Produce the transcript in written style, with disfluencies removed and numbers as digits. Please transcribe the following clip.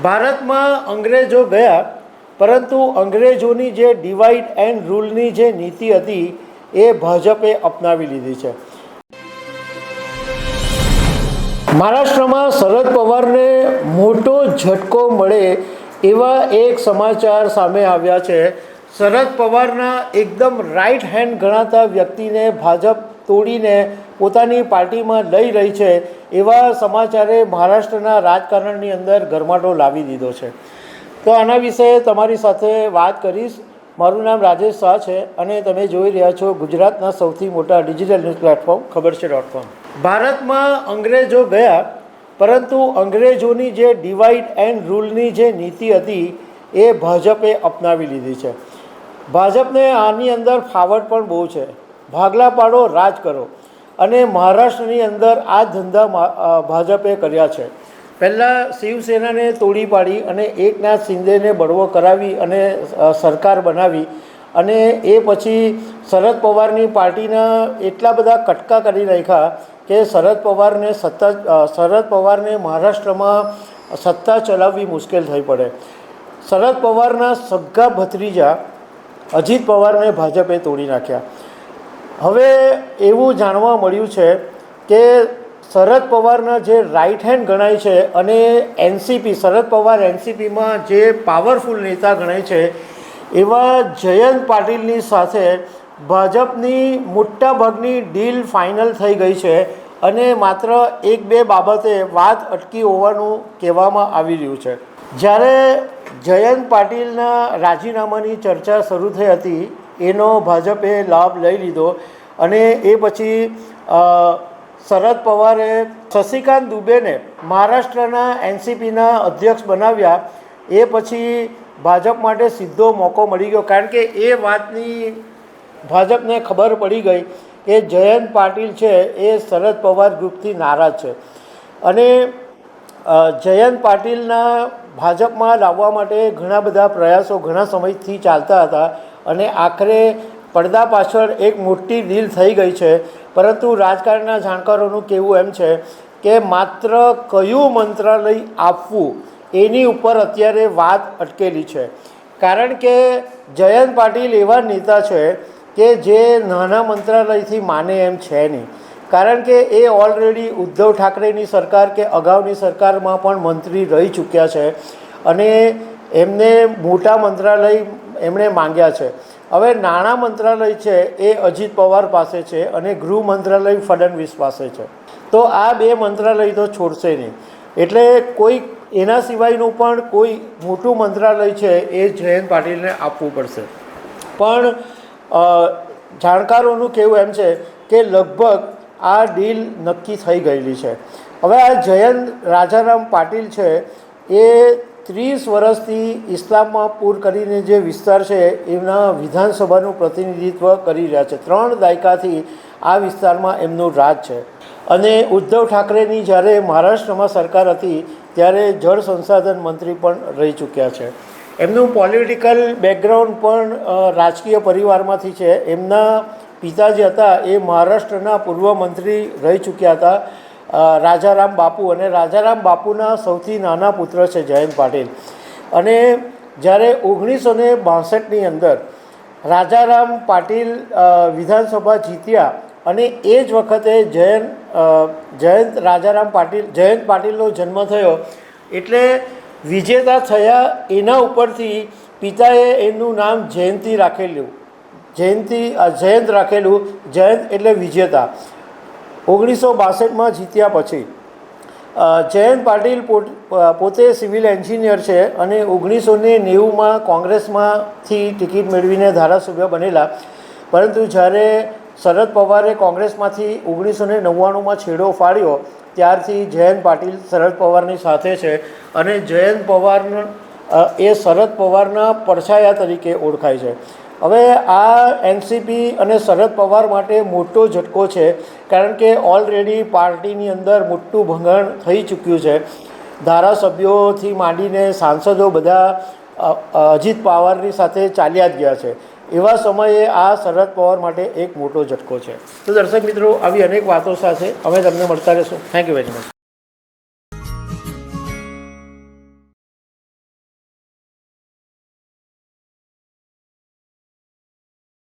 ભારતમાં અંગ્રેજો ગયા, પરંતુ અંગ્રેજોની જે ડિવાઇડ એન્ડ રૂલની જે નીતિ હતી એ ભાજપે અપનાવી લીધી છે. મહારાષ્ટ્રમાં શરદ પવારને મોટો ઝટકો મળે એવા એક સમાચાર સામે આવ્યા છે. શરદ પવારના એકદમ રાઇટ હેન્ડ ગણાતા વ્યક્તિને ભાજપ તોડીને પોતાની પાર્ટીમાં લઈ રહી છે એવા સમાચારે મહારાષ્ટ્રના રાજકારણની અંદર ગરમાટો લાવી દીધો છે. તો આના વિશે તમારી સાથે વાત કરીશ. મારું નામ રાજેશ શાહ છે અને તમે જોઈ રહ્યા છો ગુજરાતના સૌથી મોટા ડિજિટલ ન્યૂઝ પ્લેટફોર્મ ખબર છે.com. ભારતમાં અંગ્રેજો ગયા, પરંતુ અંગ્રેજોની જે ડિવાઇડ એન્ડ રૂલની જે નીતિ હતી એ ભાજપે અપનાવી લીધી છે. ભાજપને આની અંદર ફાવટ પણ બહુ છે. ભાગલા પાડો, રાજ કરો. અને મહારાષ્ટ્રની અંદર આ ધંધા ભાજપે કર્યા છે. પહેલાં શિવસેનાને તોડી પાડી અને એકનાથ શિંદેને બળવો કરાવી અને સરકાર બનાવી, અને એ પછી શરદ પવારની પાર્ટીના એટલા બધા કટકા કરી નાખ્યા કે શરદ પવારને મહારાષ્ટ્રમાં સત્તા ચલાવવી મુશ્કેલ થઈ પડે. શરદ પવારના સગા ભત્રીજા અજીત પવારને ભાજપે તોડી નાખ્યા. હવે એવું જાણવા મળ્યું છે કે શરદ પવારના જે રાઇટ હેન્ડ ગણાય છે અને એનસીપી, શરદ પવાર એનસીપીમાં જે પાવરફુલ નેતા ગણાય છે એવા જયંત પાટીલની સાથે ભાજપની મોટાભાગની ડીલ ફાઇનલ થઈ ગઈ છે અને માત્ર એક બે બાબતે વાત અટકી હોવાનું કહેવામાં આવી રહ્યું છે. જ્યારે જયંત પાટીલના રાજીનામાની ચર્ચા શરૂ થઈ હતી એનો ભાજપે લાભ લઈ લીધો અને એ પછી શરદ પવારે શશિકાંત દુબેને મહારાષ્ટ્રના એનસીપીના અધ્યક્ષ બનાવ્યા. એ પછી ભાજપ માટે સીધો મોકો મળી ગયો, કારણ કે એ વાતની ભાજપને ખબર પડી ગઈ કે જયંત પાટીલ છે એ શરદ પવાર ગ્રુપથી નારાજ છે અને જયંત પાટીલના ભાજપમાં લાવવા માટે ઘણા બધા પ્રયાસો ઘણા સમયથી ચાલતા હતા અને આખરે પડદા પાછળ એક મોટી ડીલ થઈ ગઈ છે. પરંતુ રાજકારણના જાણકારોનું કહેવું એમ છે કે માત્ર કયું મંત્રાલય આપવું એની ઉપર અત્યારે વાત અટકેલી છે. કારણ કે જયંત પાટીલ એવા નેતા છે કે જે નાના મંત્રાલયથી માને એમ છે નહીં. કારણ કે એ ઓલરેડી ઉદ્ધવ ઠાકરેની સરકાર કે અગાઉની સરકારમાં પણ મંત્રી રહી ચૂક્યા છે અને એમને મોટા મંત્રાલય એમણે માંગ્યા છે. હવે નાણાં મંત્રાલય છે એ અજીત પવાર પાસે છે અને ગૃહ મંત્રાલય ફડણવીસ પાસે છે. તો આ બે મંત્રાલય તો છોડશે નહીં, એટલે કોઈ એના સિવાયનું પણ કોઈ મોટું મંત્રાલય છે એ જયંત પાટીલને આપવું પડશે. પણ જાણકારોનું કહેવું એમ છે કે લગભગ આ ડીલ નક્કી થઈ ગયેલી છે. હવે આ જયંત રાજારામ પાટીલ છે એ 30 વર્ષથી ઇસ્લામમાં પૂર કરીને જે વિસ્તાર છે એના વિધાનસભાનું પ્રતિનિધિત્વ કરી રહ્યા છે. 3 દાયકાથી આ વિસ્તારમાં એમનું રાજ છે અને ઉદ્ધવ ઠાકરેની જ્યારે મહારાષ્ટ્રમાં સરકાર હતી ત્યારે જળ સંસાધન મંત્રી પણ રહી ચૂક્યા છે. એમનું પોલિટિકલ બેકગ્રાઉન્ડ પણ રાજકીય પરિવારમાંથી છે. એમના પિતા જે હતા એ મહારાષ્ટ્રના પૂર્વ મંત્રી રહી ચૂક્યા હતા, રાજારામ બાપુ, અને રાજારામ બાપુના સૌથી નાના પુત્ર છે જયંત પાટીલ. અને જ્યારે 1962ની અંદર રાજારામ પાટીલ વિધાનસભા જીત્યા અને એ જ વખતે જયંત પાટીલનો જન્મ થયો, એટલે વિજેતા થયા એના ઉપરથી પિતાએ એનું નામ જયંત રાખેલું. જયંત એટલે વિજેતા. 1962માં જીત્યા પછી જયંત પાટીલ પોતે સિવિલ એન્જિનિયર છે અને 1990માં કોંગ્રેસમાંથી ટિકિટ મેળવીને ધારાસભ્ય બનેલા. પરંતુ જ્યારે શરદ પવારે કોંગ્રેસમાંથી 1999માં છેડો ફાડ્યો ત્યારથી જયંત પાટીલ શરદ પવારની સાથે છે અને જયંત પવાર એ શરદ પવારના પડછાયા તરીકે ઓળખાય છે. હવે આ એનસીપી અને શરદ પવાર માટે મોટો ઝટકો છે, કારણ કે ઓલરેડી પાર્ટીની અંદર મોટું ભંગાણ થઈ ચૂક્યું છે. ધારાસભ્યોથી માંડીને સાંસદો બધા અજીત પવારની સાથે ચાલ્યા જ ગયા છે. એવા સમયે આ શરદ પવાર માટે એક મોટો ઝટકો છે. તો દર્શક મિત્રો, આવી અનેક વાતો સાથે અમે તમને મળતા રહીશું. Thank you very much.